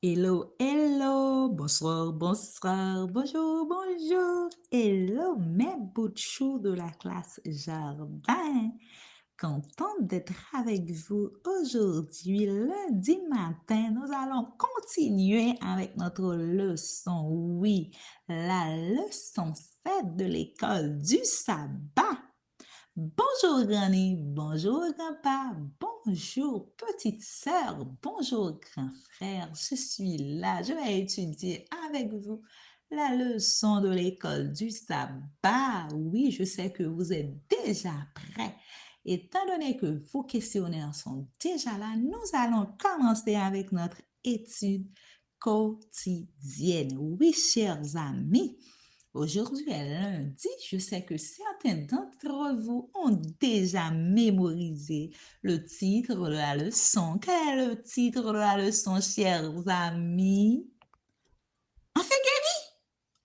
Hello, hello, bonsoir, bonsoir, bonjour, bonjour. Hello, mes bouts de chou de la classe jardin. Contente d'être avec vous aujourd'hui, lundi matin. Nous allons continuer avec notre leçon. Oui, la leçon 7 de l'école du sabbat. Bonjour Granny, bonjour grand-papa, bonjour petite sœur, bonjour grand frère. Je suis là, je vais étudier avec vous la leçon de l'école du sabbat. Oui, je sais que vous êtes déjà prêts. Étant donné que vos questionnaires sont déjà là, nous allons commencer avec notre étude quotidienne. Oui, chers amis. Aujourd'hui est lundi, je sais que certains d'entre vous ont déjà mémorisé le titre de la leçon. Quel est le titre de la leçon, chers amis? Enfin guéri!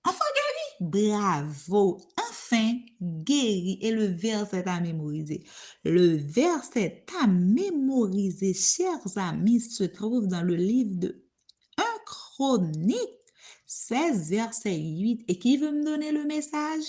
Enfin guéri! Bravo! Enfin guéri! Et le verset à mémoriser. Le verset à mémoriser, chers amis, se trouve dans le livre de 1 Chronique 16, verset 8. Et qui veut me donner le message?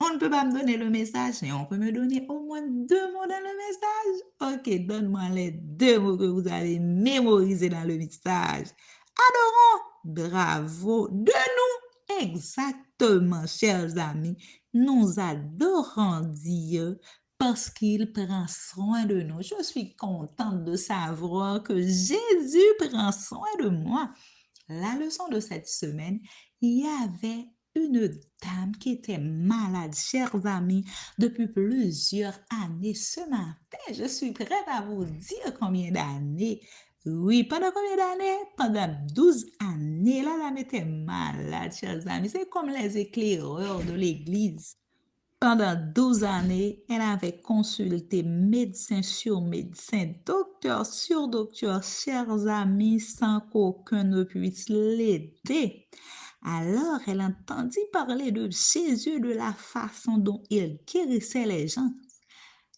On ne peut pas me donner le message, mais on peut me donner au moins 2 mots dans le message. Ok, donne-moi les 2 mots que vous avez mémorisés dans le message. Adorons! Bravo! De nous! Exactement, chers amis. Nous adorons Dieu parce qu'il prend soin de nous. Je suis contente de savoir que Jésus prend soin de moi. La leçon de cette semaine, il y avait une dame qui était malade, chers amis, depuis plusieurs années. Ce matin, je suis prête à vous dire combien d'années. Oui, pendant combien d'années? Pendant 12 années. La dame était malade, chers amis. C'est comme les éclaireurs de l'Église. Pendant 12 années, elle avait consulté médecin sur médecin, docteur sur docteur, chers amis, sans qu'aucun ne puisse l'aider. Alors, elle entendit parler de Jésus, de la façon dont il guérissait les gens.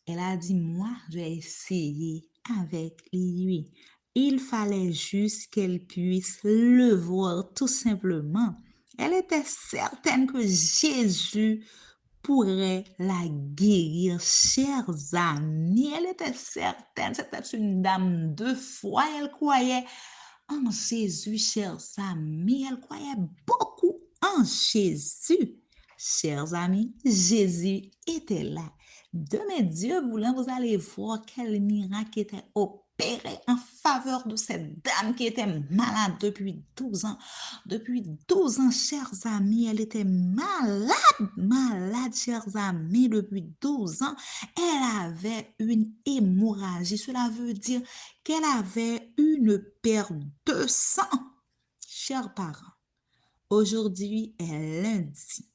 Elle a dit, moi, je vais essayer avec lui. Il fallait juste qu'elle puisse le voir tout simplement. Elle était certaine que Jésus pourrait la guérir, chers amis. Elle était certaine, c'était une dame de foi. Elle croyait en Jésus, chers amis. Elle croyait beaucoup en Jésus. Chers amis, Jésus était là. Demain, Dieu voulant, vous allez voir quel miracle était opéré en faveur de cette dame qui était malade depuis 12 ans. Depuis 12 ans, chers amis, elle était malade, chers amis, depuis 12 ans. Elle avait une hémorragie. Cela veut dire qu'elle avait une perte de sang. Chers parents, aujourd'hui est lundi.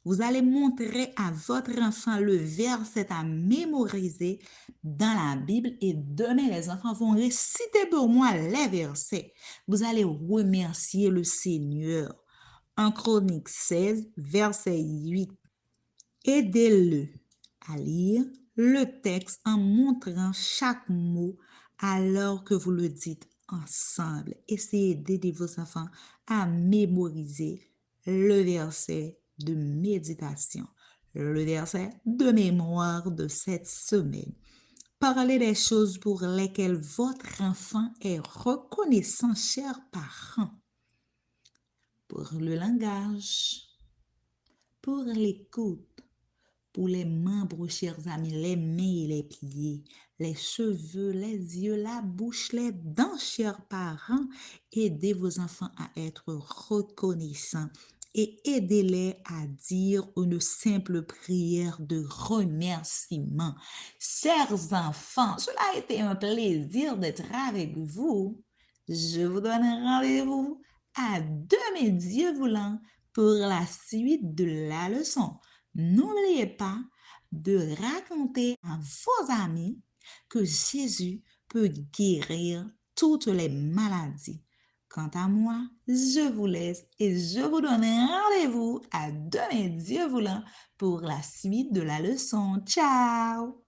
Vous allez montrer à votre enfant le verset à mémoriser dans la Bible et demain les enfants vont réciter pour moi les versets. Vous allez remercier le Seigneur. En Chronique 16, verset 8. Aidez-le à lire le texte en montrant chaque mot alors que vous le dites ensemble. Essayez d'aider vos enfants à mémoriser le verset de méditation, le verset de mémoire de cette semaine. Parlez des choses pour lesquelles votre enfant est reconnaissant, chers parents, pour le langage, pour l'écoute, pour les membres, chers amis, les mains et les pieds, les cheveux, les yeux, la bouche, les dents, chers parents. Aidez vos enfants à être reconnaissants et aidez-les à dire une simple prière de remerciement. Chers enfants, cela a été un plaisir d'être avec vous. Je vous donne rendez-vous à demain, Dieu voulant, pour la suite de la leçon. N'oubliez pas de raconter à vos amis que Jésus peut guérir toutes les maladies. Quant à moi, je vous laisse et je vous donne rendez-vous à demain, Dieu voulant, pour la suite de la leçon. Ciao!